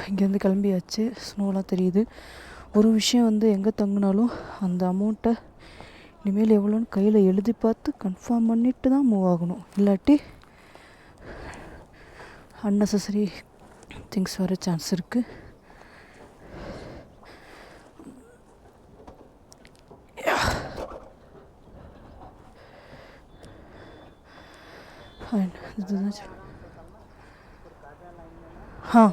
இங்கேருந்து கிளம்பியாச்சு. ஸ்னோலாம் தெரியுது. ஒரு விஷயம் வந்து எங்கே தங்கினாலும் அந்த அமௌண்ட்டை இனிமேல் எவ்வளோன்னு கையில் எழுதி பார்த்து கன்ஃபார்ம் பண்ணிவிட்டு தான் மூவ் ஆகணும். இல்லாட்டி அன்னெசரி திங்ஸ் வர சான்ஸ் இருக்குது. हाँ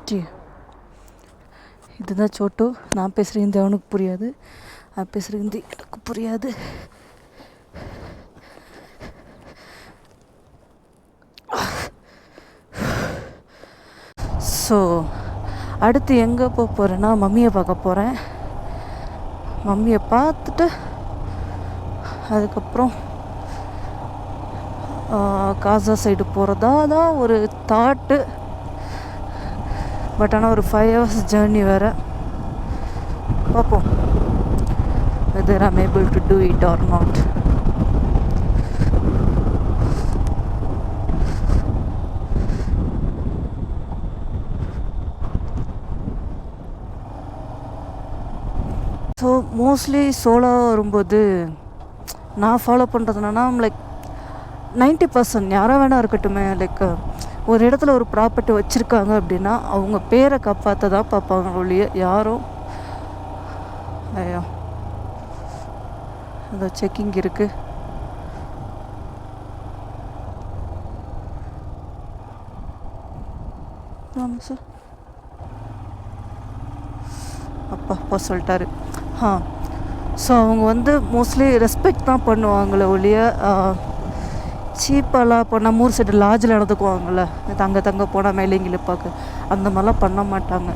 जी, இதுதான் சோட்டு. நான் பேசுகிற ஹிந்தி அவனுக்கு புரியாது, நான் பேசுகிற ஹிந்தி எனக்கு புரியாது. ஸோ அடுத்து எங்கே போக போகிறேன்னா மம்மியை பார்க்க போகிறேன். மம்மியை பார்த்துட்டு அதுக்கப்புறம் காசா சைடு போகிறதா தான் ஒரு தாட்டு. பட் ஆனால் ஒரு 5 hours ஜேர்னி வேறு. பார்ப்போம் whether I'm able to do it or not. So mostly solo வரும்போது நான் ஃபாலோ பண்ணுறது என்னன்னா, லைக் 90% யாராக வேணா இருக்கட்டுமே, லைக் ஒரு இடத்துல ஒரு ப்ராப்பர்ட்டி வச்சுருக்காங்க அப்படின்னா அவங்க பேரை காப்பாற்ற தான் பார்ப்பாங்க ஒழிய யாரும் ஐயோ அதோ செக்கிங் இருக்குது. ஆமாம் சார், அப்பா சொல்லிட்டாரு. ஸோ அவங்க வந்து மோஸ்ட்லி ரெஸ்பெக்ட் தான் பண்ணுவாங்களே ஒழிய சீப்பாலாம் இப்போ நம்ம ஊர் சைடு லாட்ஜில் நடந்துக்குவாங்கள்ல, தங்க போனால் மேலே இங்கே பார்க்க, அந்த மாதிரிலாம் பண்ண மாட்டாங்க.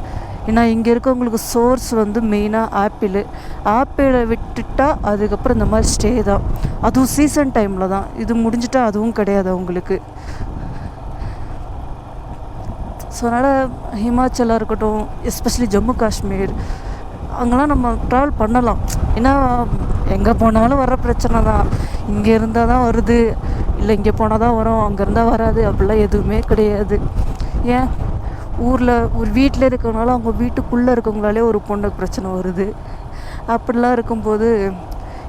ஏன்னா இங்கே இருக்கவங்களுக்கு சோர்ஸ் வந்து மெயினாக ஆப்பிளை விட்டுட்டா அதுக்கப்புறம் இந்த மாதிரி ஸ்டே தான். அதுவும் சீசன் டைமில் தான். இது முடிஞ்சிட்டா அதுவும் கிடையாது அவங்களுக்கு. ஸோ அதனால் ஹிமாச்சலாக இருக்கட்டும், எஸ்பெஷலி ஜம்மு காஷ்மீர், அங்கெல்லாம் நம்ம ட்ராவல் பண்ணலாம். ஏன்னா எங்கே போனாலும் வர பிரச்சனை தான். இங்கே இருந்தால் தான் வருது, இல்லை இங்கே போனால் தான் வரும், அங்கே இருந்தால் வராது, அப்படிலாம் எதுவுமே கிடையாது. ஏன் ஊரில் ஒரு வீட்டில் இருக்கனால அவங்க வீட்டுக்குள்ளே இருக்கவங்களாலே ஒரு பொண்ணுக்கு பிரச்சனை வருது. அப்படிலாம் இருக்கும்போது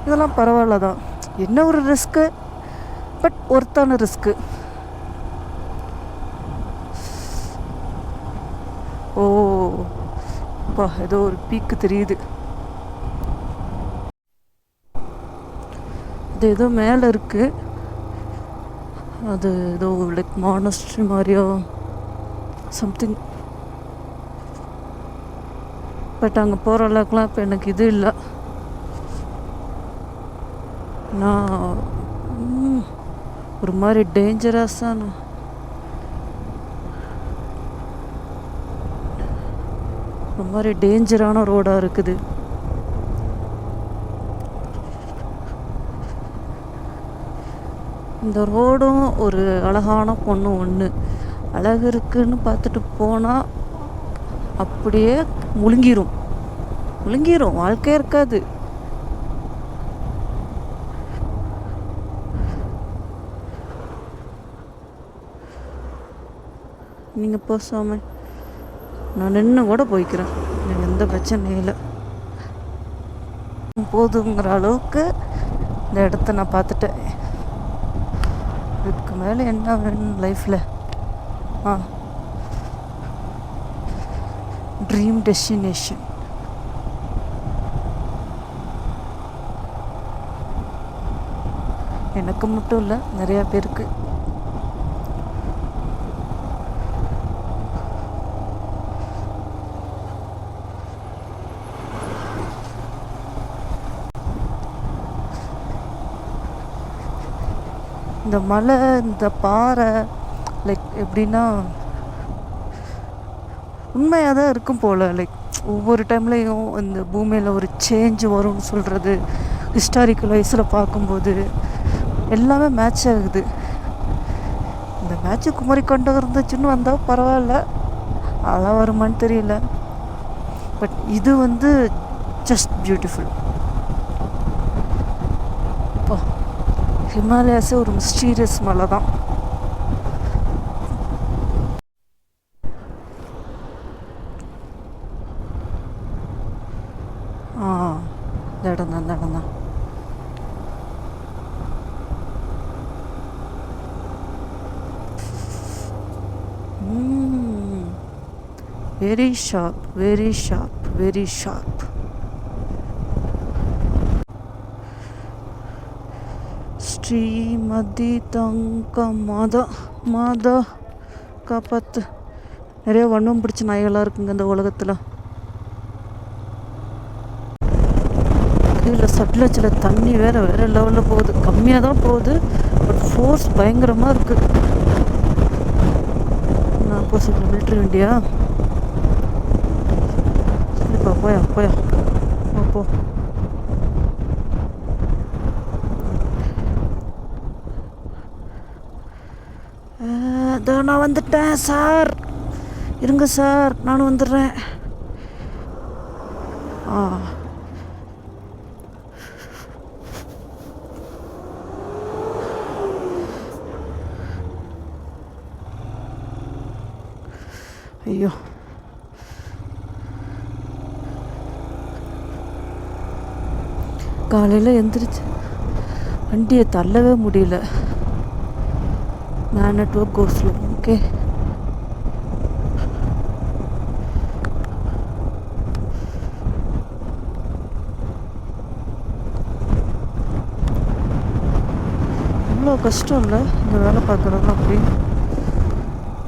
இதெல்லாம் பரவாயில்ல தான். என்ன ஒரு ரிஸ்க்கு, பட் ஒர்த்தான ரிஸ்க்கு. ஓ அப்பா, ஏதோ ஒரு பீக்கு தெரியுது. அது ஏதோ மேலே இருக்குது. அது ஏதோ லைக் மானஸ்ட்ரி மாதிரியோ சம்திங். பட் அங்கே போகிற அளவுக்குலாம் இப்போ எனக்கு இது இல்லை. நான் ஒரு மாதிரி டேஞ்சரஸான டேஞ்சரான ரோடாக இருக்குது. இந்த ரோடும் ஒரு அழகான பொண்ணு ஒன்று அழகு இருக்குன்னு பார்த்துட்டு போனால் அப்படியே முழுங்கிரும், வாழ்க்கையே இருக்காது. நீங்கள் போசாம நான் நின்று கூட போய்க்கிறேன், எனக்கு எந்த பிரச்சனையும் இல்லை. போதுங்கிற அளவுக்கு இந்த இடத்த நான் பார்த்துட்டேன். இதுக்கு மேலே என்ன வேணும் லைஃப்பில்? Dream destination. எனக்கு மட்டும் இல்லை, நிறையா பேருக்கு. இந்த மலை, இந்த பாறை, லைக் எப்படின்னா உண்மையாக தான் இருக்கும் போல். லைக் ஒவ்வொரு டைம்லேயும் இந்த பூமியில் ஒரு சேஞ்ச் வரும்னு சொல்கிறது, ஹிஸ்டாரிக்கல் வைஸில் பார்க்கும்போது எல்லாமே மேட்ச் ஆகுது. இந்த மேட்ச்சு குமரிக்கண்டம் இருந்துச்சுன்னு வந்தால் பரவாயில்ல, அதான் வருமானு தெரியல. பட் இது வந்து ஜஸ்ட் பியூட்டிஃபுல். ஹிமாலயாஸே ஒரு மிஸ்டீரியஸ் மலை தான். இந்த இடம் தான், இந்த இடம் தான். Very sharp, very sharp, very sharp. Shrimati தங்க மாதா மாதா காப்பாத்து. நிறைய வண்ணம் பிடிச்ச நாய்களாக இருக்குங்க இந்த உலகத்தில். கீழே சட்லச்சில் தண்ணி வேறு லெவலில் போகுது. கம்மியாக தான் போகுது, பட் ஃபோர்ஸ் பயங்கரமாக இருக்குது. நான் ஆப்போசிட்டில் மிலிட்ரி வண்டியா? சரிப்பா, போயா போயா போ. இதோ நான் வந்துட்டேன் சார், இருங்க சார், நானும் வந்துடுறேன். ஐயோ, காலையில் எந்திரிச்சு வண்டியை தள்ளவே முடியல. Man network கோஸ்லோ. ஓகே, இவ்வளோ கஷ்டம் இல்லை இந்த வேலை பார்க்குறதுலாம். அப்படி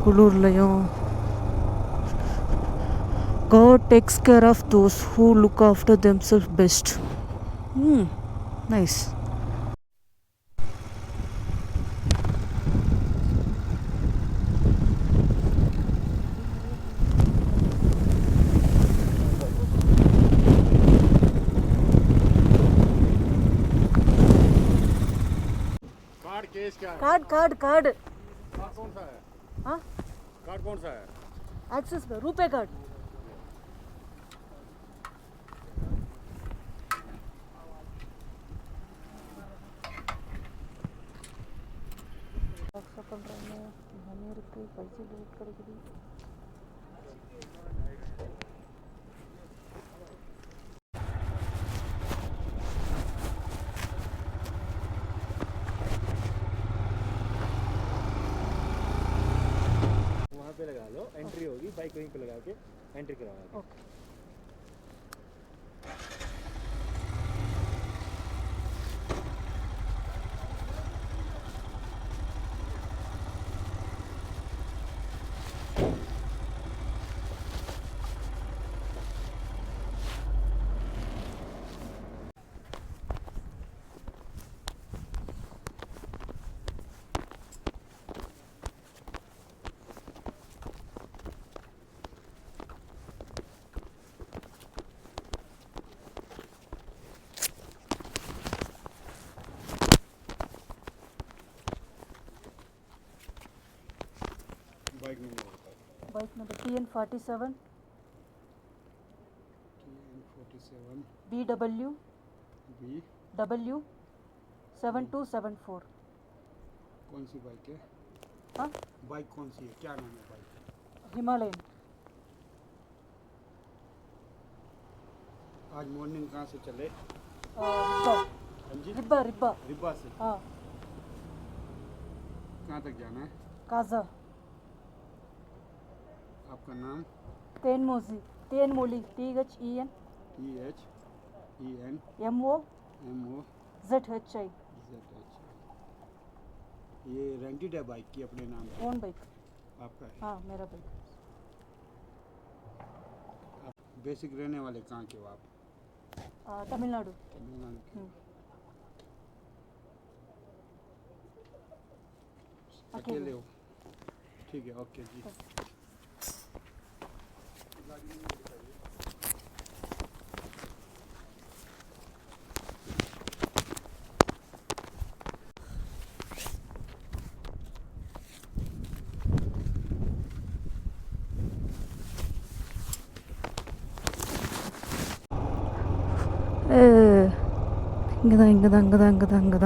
குளூர்லையும். God takes care of those who look after themselves best. Nice. Card case क्या है? कार्ड कार्ड कार्ड कार्ड कौन सा है? हाँ, कार्ड कौन सा है? एक्सिस का रुपए कार्ड. वहाँ पे लगा लो, एंट्री होगी, बाइक वहीं पे लगा के एंट्री करवा दो. ओके. बाइक में नहीं होता है. Bike number TN47 TN47 BW B. W 7274. कौन सी बाइक है? हाँ, बाइक कौन सी है? क्या नाम है बाइक? हिमालयन. आज मॉर्निंग कहाँ से चले? रिब्बा हाँ जी, रिब्बा रिब्बा. रिब्बा से. हाँ, कहाँ तक जाना है? काजा. आपका नाम? तेनमोजी, तेनमोली, THEN THEN MO MO ZHI. ZH. ये रेंटेड है बाइक की अपने नाम पे? Own bike. आपका है? हाँ, मेरा बाइक. आप बेसिक रहने वाले कहाँ के हो आप? तमिलनाडु. तमिलनाडु के. अकेले हो? ठीक है, ओके जी. இங்கே தான்.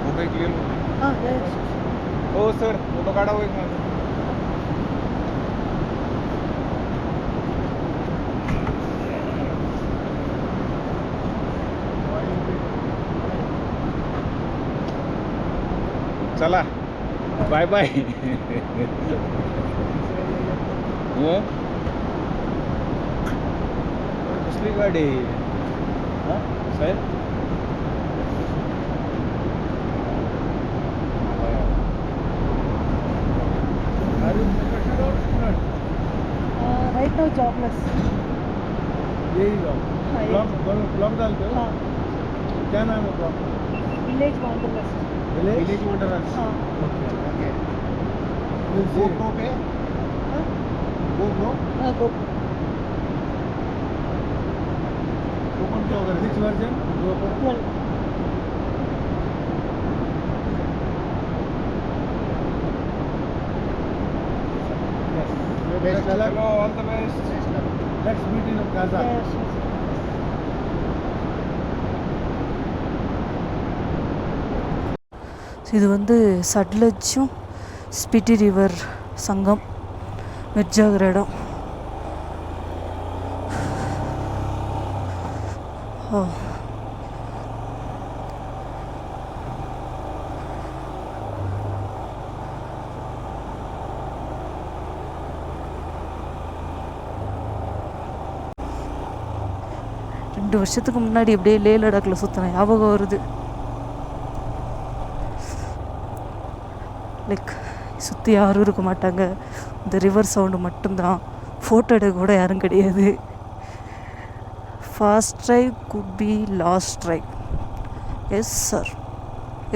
मुंबई क्लिअर हां हो सर फोटो काढा होईल माझा चला बाय बाय कसली गाडी हां साहेब राइट नाउ जॉबलेस यही जाओ ब्लॉग डालते हो हां क्या नाम है ब्लॉग विलेज वांडरलस्ट विलेज वंडरलस्ट हां ओके GoPro पे GoPro गो ओपन क्या होगा विच वर्जन GoPro 12 Best luck. चलो all the best Let's meet in Gaza. yes இது வந்து சட்லஜும் ஸ்பிட்டி ரிவர் சங்கம் மெர்ஜாகிற இடம். ஓ ரெண்டு வருஷத்துக்கு முன்னாடி அப்படியே லே லடாக்கில் சுற்றின ஞாபகம் வருது. லைக் சுற்றி யாரும் இருக்க மாட்டாங்க, இந்த ரிவர் சவுண்டு மட்டும்தான். ஃபோட்டோ எடுக்க கூட யாரும் கிடையாது. Fast drive could be last drive. Yes sir,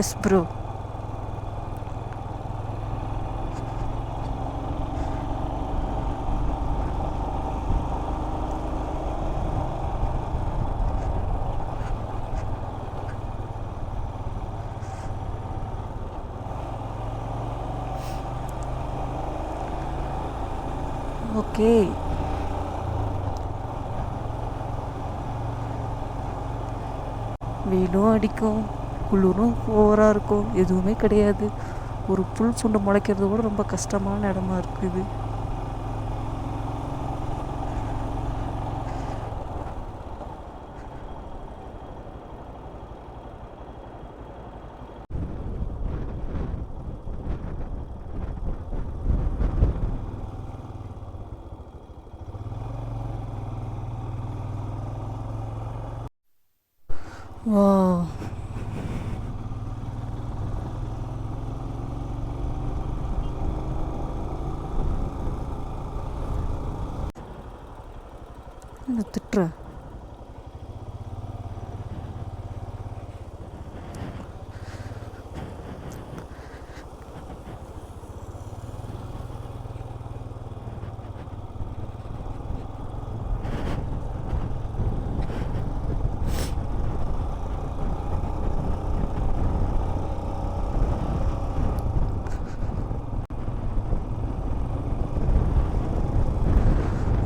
yes bro. Okay, வெயிலும் அடிக்கும், குளிரும் ஓவராக இருக்கும், எதுவுமே கிடையாது. ஒரு புல் பூண்டு முளைக்கிறது கூட ரொம்ப கஷ்டமான இடமா இருக்குது. வா, என்ன திட்டுற?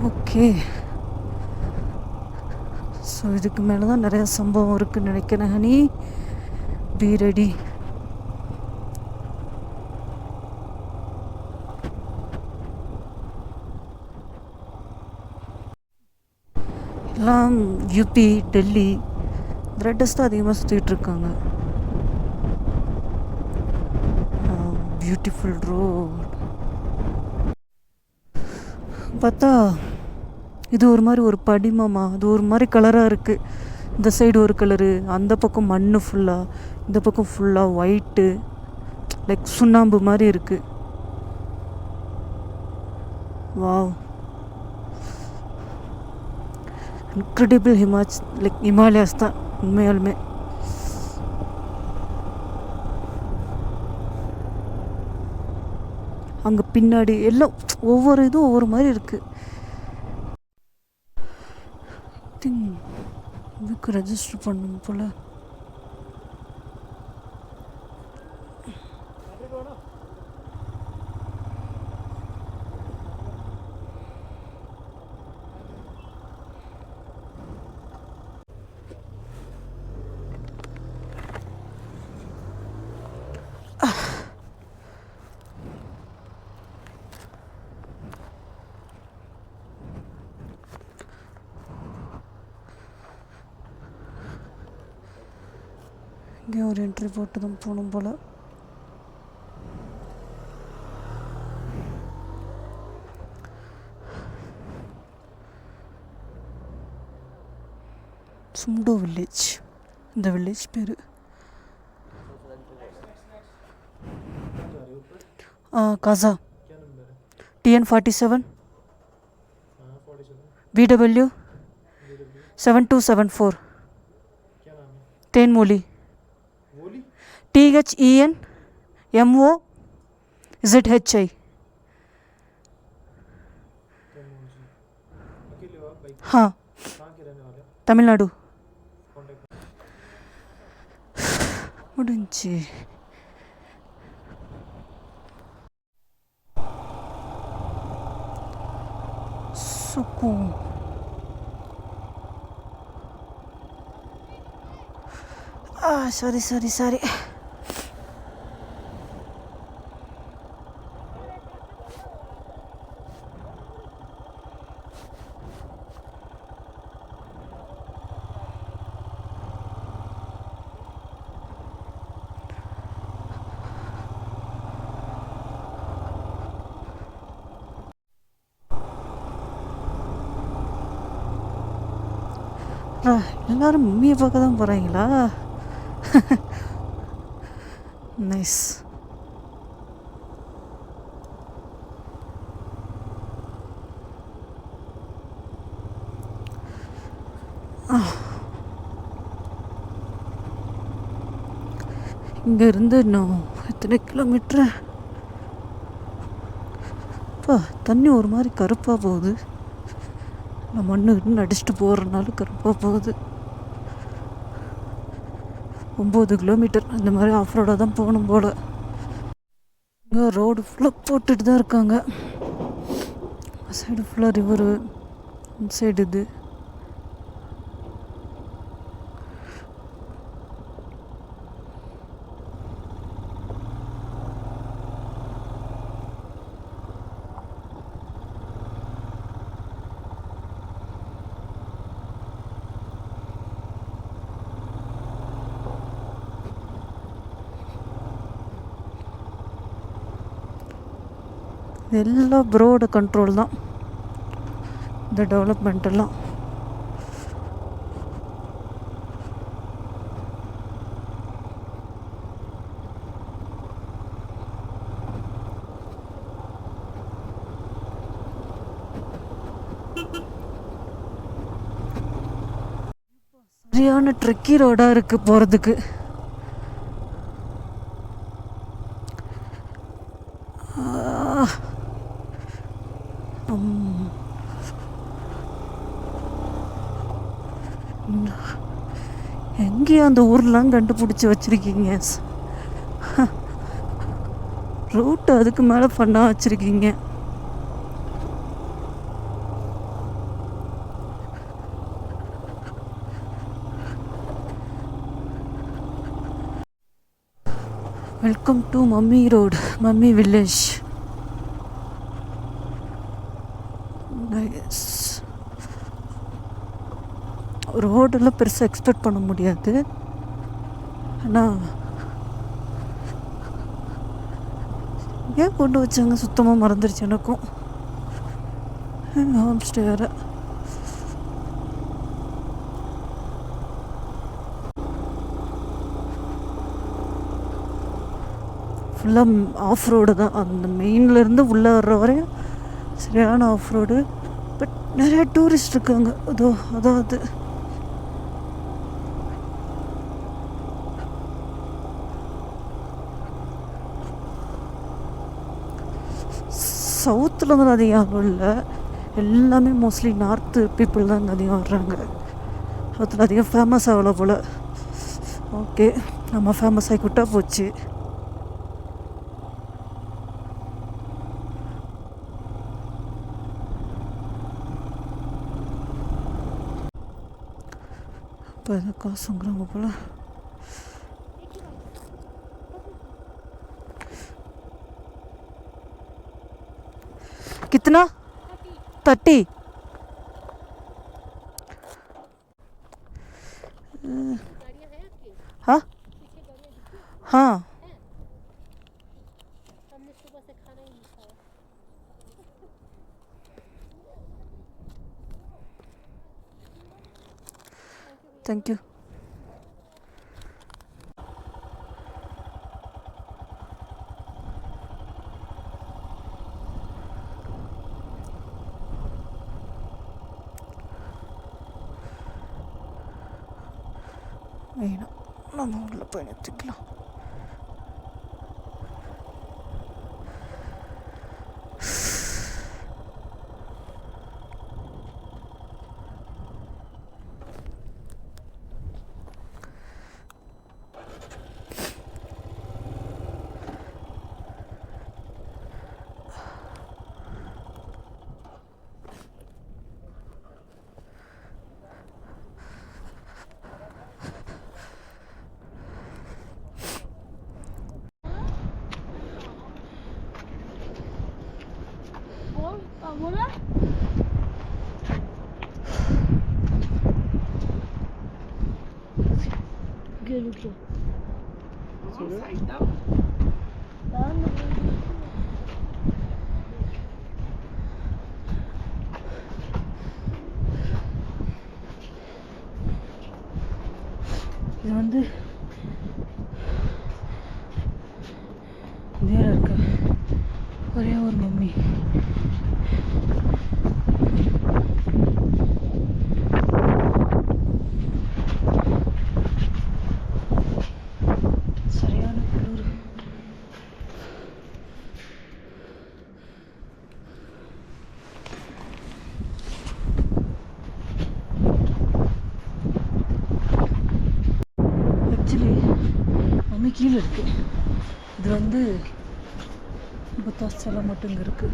ஓகே, ஸோ இதுக்கு மேலே தான் நிறையா சம்பவம் இருக்குதுன்னு நினைக்கிறேன். Honey, be ready. எல்லாம் யூபி, டெல்லி, இந்த ரெட்டஸ் தான் அதிகமாக சுற்றிட்டு இருக்காங்க. Beautiful road. பார்த்தா இது ஒரு மாதிரி ஒரு படிமமா, அது ஒரு மாதிரி கலராக இருக்குது. இந்த சைடு ஒரு கலரு, அந்த பக்கம் மண் ஃபுல்லாக, இந்த பக்கம் ஃபுல்லாக ஒயிட்டு, லைக் சுண்ணாம்பு மாதிரி இருக்குது. Wow, incredible. ஹிமாலயாஸ் தான் உண்மையாலுமே. அங்கே பின்னாடி எல்லாம் ஒவ்வொரு இதுவும் ஒவ்வொரு மாதிரி இருக்குது. இதுக்கு ரெஜிஸ்டர் பண்ணணும் போல். இங்கே ஒரு என்ட்ரி போட்டு தான் போகணும் போல். சும்டோ வில்லேஜ், இந்த வில்லேஜ் பேர். காசா TN47 BW 7274 तेनमोली THENMOZHI. हाँ, तमिलनाडु. முடிஞ்சு. சுக்கூன். சாரி. எல்லாரும் மம்மியை பார்க்க தான் போகிறாங்களா? நைஸ். இங்கேருந்து இன்னும் எத்தனை கிலோமீட்ரு? அப்பா, தண்ணி ஒரு மாதிரி கருப்பாக போகுது. நான் மண்ணு அடிச்சுட்டு போகிறனால கருப்பாக போகுது. 9 கிலோமீட்டர் அந்த மாதிரி ஆஃப் ரோடாக தான் போகணும் போல். இங்கே ரோடு ஃபுல்லாக போட்டுட்டு தான் இருக்காங்க. சைடு ஃபுல்லாக ரிவரு, இந்த சைடு இது. எல்லாம் ப்ரோட கண்ட்ரோல் தான் இந்த டெவலப்மெண்ட் எல்லாம். சரியான ட்ரெக்கி ரோடாக இருக்குது போகிறதுக்கு. எங்கேயும் அந்த ஊர்லாம் கண்டுபிடிச்சி வச்சுருக்கீங்க. ரூட்டு அதுக்கு மேலே பண்ணால் வச்சுருக்கீங்க. Welcome to mummy road, mummy village. Nice. ரோடெல்லாம் பெருசாக எக்ஸ்பெக்ட் பண்ண முடியாது. ஆனால் ஏன் கொண்டு வச்சாங்க சுத்தமாக மறந்துடுச்சு எனக்கும். ஹோம் ஸ்டே வேறு. ஃபுல்லாக ஆஃப் ரோடு தான். அந்த மெயின்லேருந்து உள்ளே வர்ற வரையும் சரியான ஆஃப் ரோடு. பட் நிறைய டூரிஸ்ட் இருக்காங்க. அதாவது சவுத்தில் வந்து அதிகம் இல்லை. எல்லாமே மோஸ்ட்லி நார்த்து பீப்புள் தான் அங்கே அதிகம் வர்றாங்க. சவுத்தில் அதிகம் ஃபேமஸ் ஆகலை போல். ஓகே, நம்ம ஃபேமஸ் ஆகிக்கிட்டா போச்சு. இப்போ எதாவது காசுங்கிறாங்க போல். कितना 30? हाँ, தேங்க்யூ. வேணும், நம்ம உள்ள போய் நிறுத்திக்கலாம். இது வந்து இந்தியாவில் இருக்க ஒரே ஒரு மம்மி. சரியான குளிர். ஆக்சுவலி மம்மி கீழே இருக்கு. இது வந்து புத்தா ஸ்தலம் மட்டும் இங்கே இருக்கு.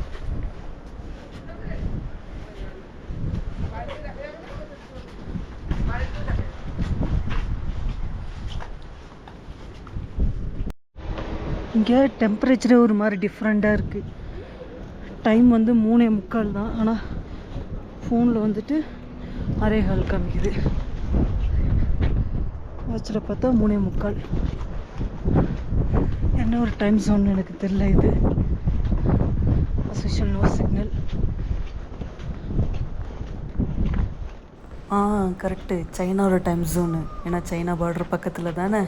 இங்கே டெம்பரேச்சரே ஒரு மாதிரி டிஃப்ரெண்ட்டாக இருக்குது. டைம் வந்து 3:45 தான், ஆனால் ஃபோனில் வந்துட்டு 6:15 காமிக்குது. வாட்சில் பார்த்தா 3:45. என்ன ஒரு டைம் ஜோன் எனக்கு தெரியல. இது அசோஷியல் நோ சிக்னல். கரெக்டு, சைனாவோட டைம் ஜோனு. ஏன்னா சைனா பார்டர் பக்கத்தில் தானே.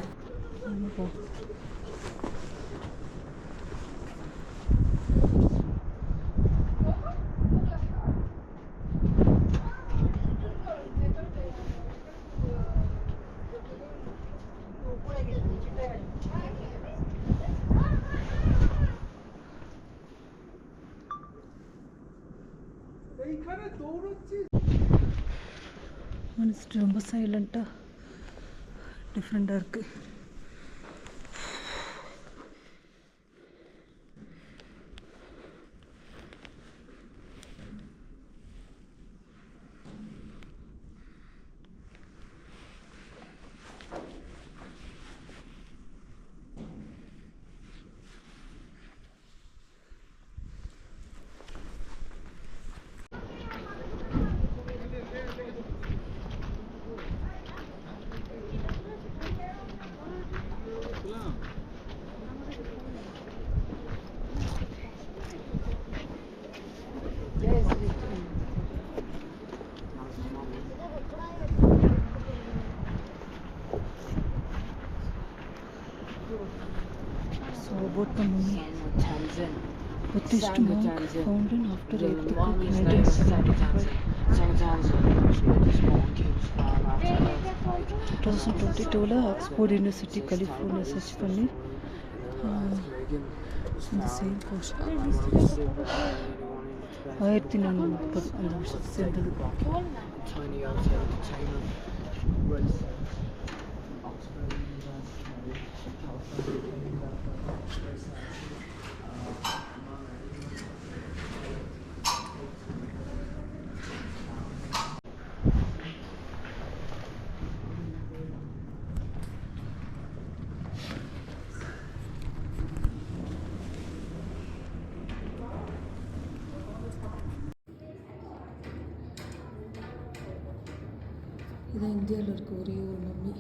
மனசு ரொம்ப சைலண்ட்டாக டிஃப்ரெண்ட்டாக இருக்குது. So about the mummy, Buddhist monk found in after 8th of 1975. 2022 Oxford university California search பண்ணி இந்த சேம் கோர்ஸ் 1430 அந்த வருஷத்துக்கு சேர்ந்தது. இதான் இந்தியாவில் இருக்க ஒரே ஒரு மம்மி.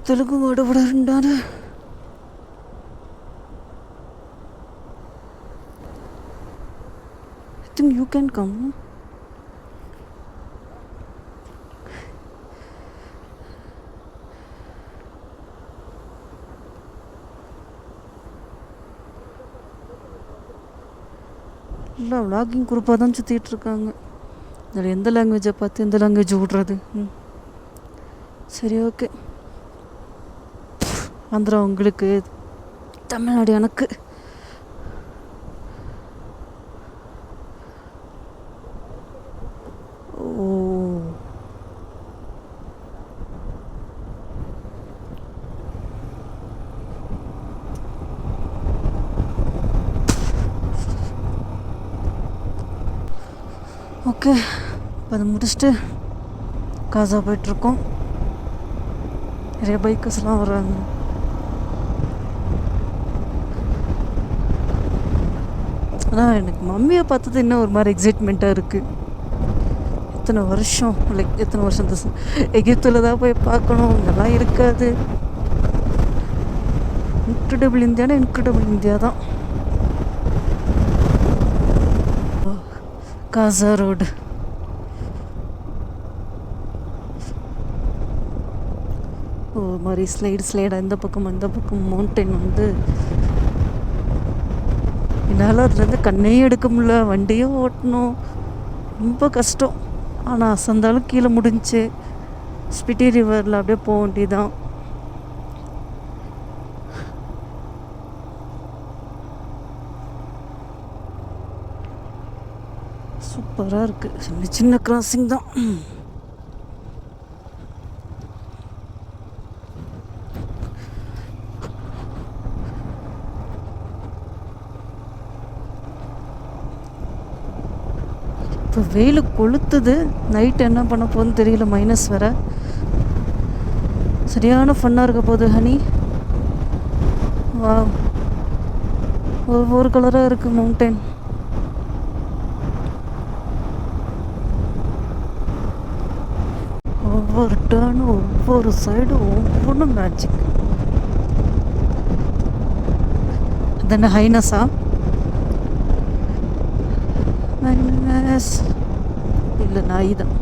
தெலுங்கு வாடப்படாருண்டாரு. I think you can come. இல்லை விளாகிங் குரூப்பாக தான் சுற்றிட்டு இருக்காங்க. அதில் எந்த லாங்குவேஜை பார்த்து எந்த லாங்குவேஜ் விட்றது? சரி, ஓகே. ஆந்திரா உங்களுக்கு, தமிழ்நாடு எனக்கு. ஓ, ஓகே. இப்போ அதை முடிச்சுட்டு காசா போயிட்டுருக்கோம். நிறைய பைக்கர்ஸ்லாம் வர்றாங்க. ஆனால் எனக்கு மம்மியை பார்த்தது இன்னும் ஒரு மாதிரி எக்ஸைட்மெண்ட்டாக இருக்குது. எத்தனை வருஷம் எகிப்தில் தான் போய் பார்க்கணும், இங்கெல்லாம் இருக்காது. இன்க்ரெடிபிள் இந்தியானா இன்க்ரெடிபிள் இந்தியா தான். காசா ரோடு. ஒரு மாதிரி ஸ்லைடாக இந்த பக்கம் மவுண்டைன் வந்து என்னால் அதுலேருந்து கண்ணையே எடுக்க முடியல. வண்டியும் ஓட்டணும், ரொம்ப கஷ்டம். ஆனால் அசந்தாலும் கீழே முடிஞ்சு ஸ்பிட்டி ரிவரில் அப்படியே போக வேண்டியதான். சூப்பராக இருக்குது. சின்ன சின்ன கிராசிங் தான். இப்போ வெயில் கொளுத்துது. நைட் என்ன பண்ண போகுதுன்னு தெரியல. மைனஸ் வேற. சரியான ஃபன்னாக இருக்க போகுது ஹனி. வா, ஒவ்வொரு கலராக இருக்குது மவுண்டைன். ஒவ்வொரு டேர்னும் ஒவ்வொரு சைடும் ஒவ்வொன்றும் மேஜிக். அதென்ன ஹைனஸா? இல்லை, நாய் தான்.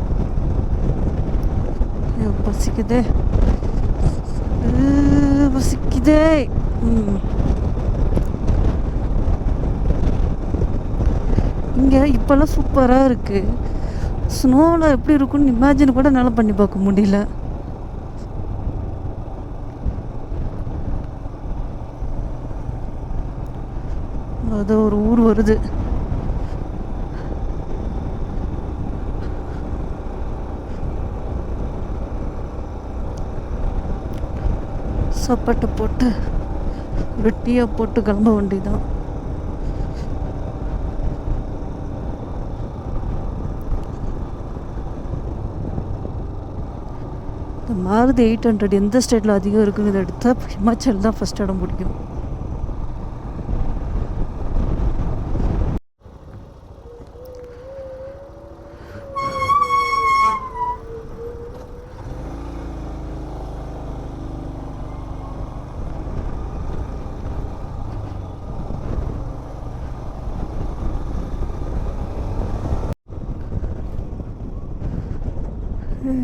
பசிக்குதே. இங்கே இப்போல்லாம் சூப்பராக இருக்குது. ஸ்னோவில் எப்படி இருக்குன்னு இமேஜின் கூட என்னால் பண்ணி பார்க்க முடியல. அது ஒரு ஊர் வருது. சாப்பாட்டை போட்டு வெட்டியாக போட்டு கிளம்ப வேண்டியதான். இந்த மாருதி 800 எந்த ஸ்டேட்டில் அதிகம் இருக்குன்னு இதை எடுத்தால் ஹிமாச்சல் தான் ஃபஸ்ட் இடம் பிடிக்கும்.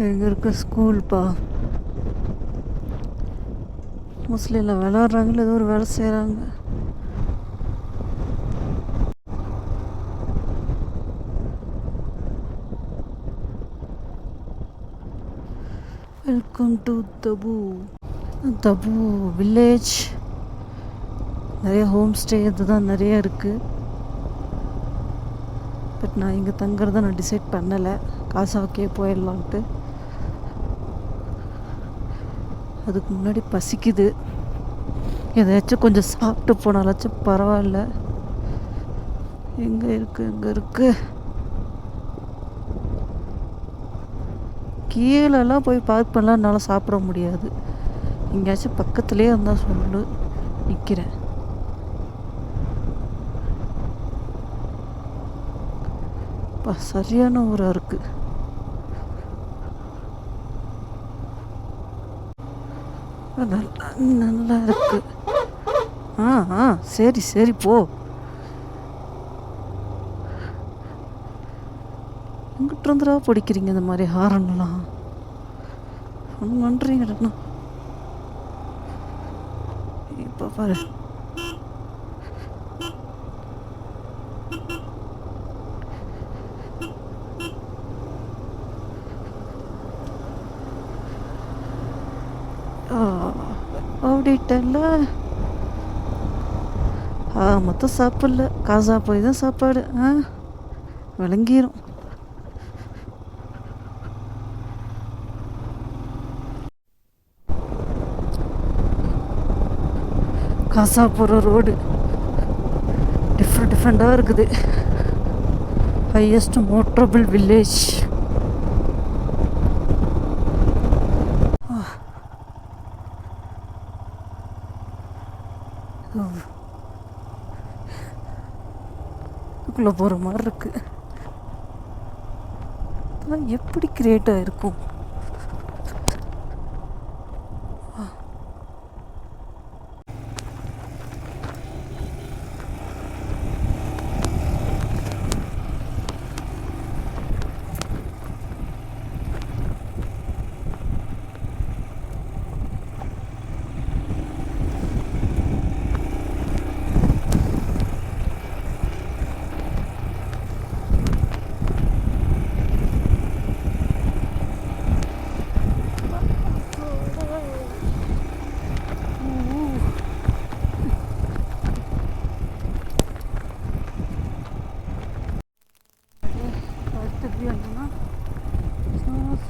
எங்கே இருக்க ஸ்கூல்ப்பா. மோஸ்ட்லி இல்லை விளாட்றாங்களோ ஏதோ ஒரு வேலை செய்கிறாங்க. Welcome to tabu village. நிறைய ஹோம் ஸ்டே இதுதான் நிறைய இருக்குது. பட் நான் இங்கே தங்குறத நான் டிசைட் பண்ணலை. காசாவுக்கே போயிடலான்ட்டு. அதுக்கு முன்னாடி பசிக்குது. எதாச்சும் கொஞ்சம் சாப்பிட்டு போனாலாச்சும் பரவாயில்ல. எங்கே இருக்கு கீழெல்லாம் போய் பார்க் பண்ணலாம். என்னால் சாப்பிட முடியாது. எங்கேயாச்சும் பக்கத்துலேயே இருந்தால் சொல்லு, நிற்கிறேன். சரியான ஊராக இருக்குது. நல்லா இருக்கு. சரி போ. எங்கிட்ட இருந்துடா பிடிக்கிறீங்க இந்த மாதிரி ஹாரன்லாம்? ஒன்றும் பண்ணுறீங்கண்ணா. இப்போ பாரு, ஓடிட்டல. மொத்தம் சாப்பிடல, காசா போய் தான் சாப்பாடு. விளங்கிரும். காசா போகிற ரோடு டிஃப்ரெண்ட்டாக இருக்குது. Highest motorable village. இதுக்குள்ளே போகிற மாதிரி இருக்கு. இதெல்லாம் எப்படி கிரியேட் ஆகிருக்கும்?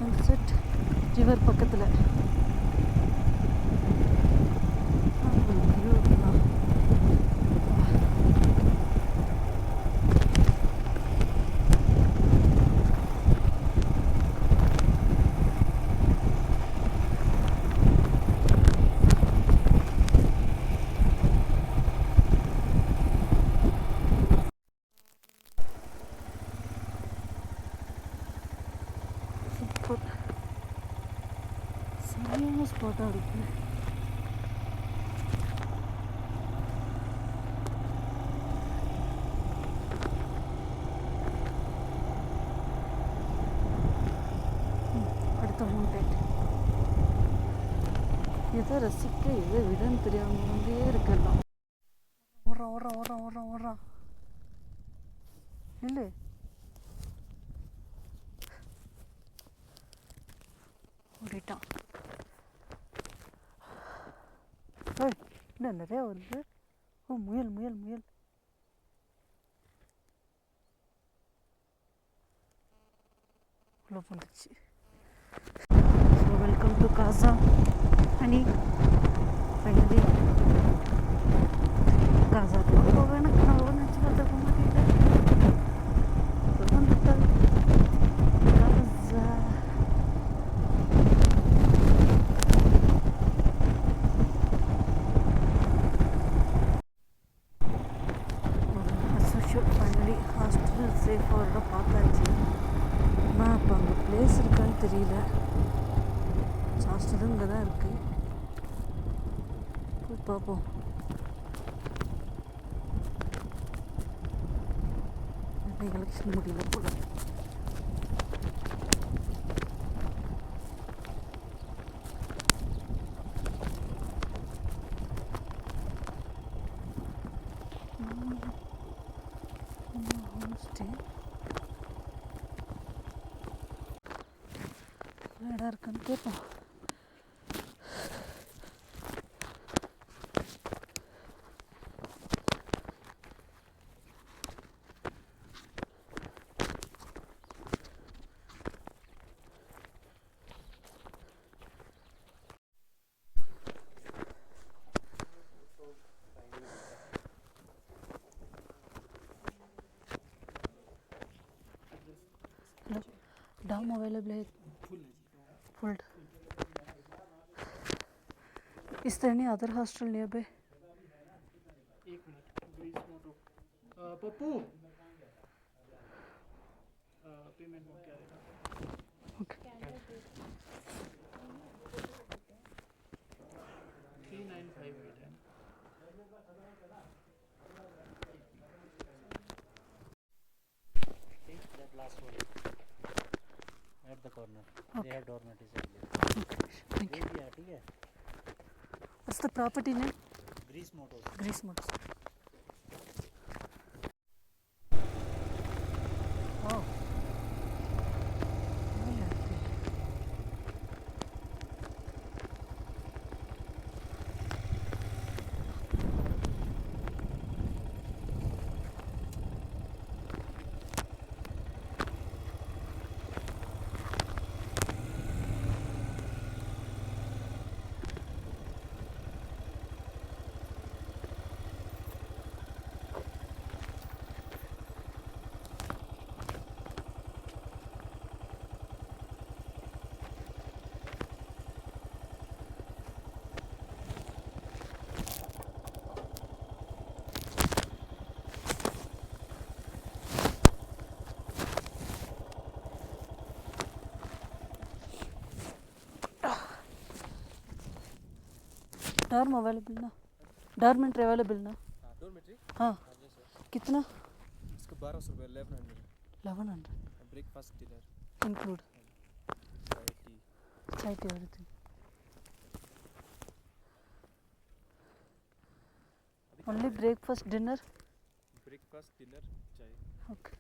சன்செட் ரிவர் பக்கத்தில். சரியான ஸ்பாட்டாக இருக்கு. அடுத்த மவுண்டன் எதை ரசிக்க எதை விடன்னு தெரியாமலே இருக்கலாம். ஓடுறான் இல்லை ஓடிட்டான். என்ன நிறையா வருது. முயல் உள்ள போந்துச்சு. ஸோ வெல்கம் டு காசா அனி. ஃபைனலி காசாக்கு போக எனக்கு நான் நினச்சி பார்த்தா போக மாட்டேன். காசா ஃபைனலி ஹாஸ்டல் சேஃபாக பார்த்தாச்சு. ஆனால் இப்போ அங்கே பிளேஸ் இருக்கான்னு தெரியல. ஹாஸ்டலும் இங்கே தான் இருக்குது. போய் பார்ப்போம். எலெக்ஷன் முடியல போல. இடம் இருக்குன்னு கேட்போம். डॉम अवेलेबल है? Full. Is there any other hostel nearby? एक मिनट. ब्रिज मोटो पप्पू पेमेंट हो क्या रहेगा? Okay. 3958 है. That last one at the corner. Okay. They have dormitories earlier. Okay. Thank you. Yeah, ठीक है. What's the property name? Greece Motors. Greece Motors. Wow. Dorm available ना? Dormitory available ना? Dormitory हाँ yes sir. कितना? इसका 1200 रुपये 1100 1100 breakfast dinner include चाय tea चाय tea everything only breakfast dinner breakfast dinner चाय ओके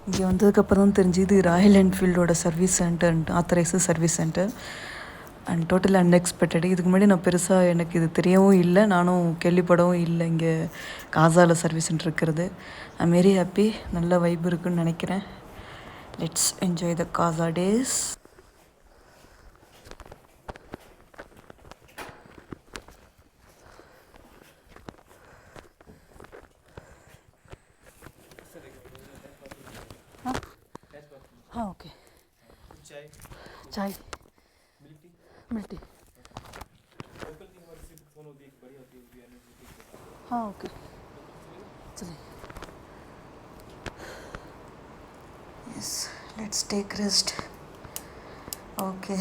இங்கே வந்ததுக்கப்புறம் தான் தெரிஞ்சு இது ராயல் என்ஃபீல்டோட service centre authorised service centre and totally unexpected. இதுக்கு முன்னாடி நான் பெருசாக எனக்கு இது தெரியவும் இல்லை, நானும் கேள்விப்படவும் இல்லை இங்கே காசாவில் சர்வீஸ் சென்டர் இருக்கிறது. I'm very happy. நல்ல வைப் இருக்குன்னு நினைக்கிறேன். Let's enjoy the Kaza days. हाँ ओके चाय चाय milk tea milk tea local की हमारी सिर्फ फोन होती है बढ़िया होती है एनर्जी टी हाँ ओके चलिए yes let's take rest. Okay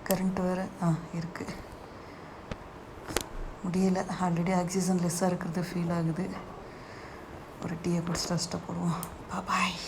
current வேறு இருக்குது. முடியலை, ஆல்ரெடி ஆக்சிஜன் லெஸ்ஸாக இருக்கிறது ஃபீல் ஆகுது. ஒரு டீயை குடிச்சிட்டு ரெஸ்ட்டை போடுவோம். பாய்.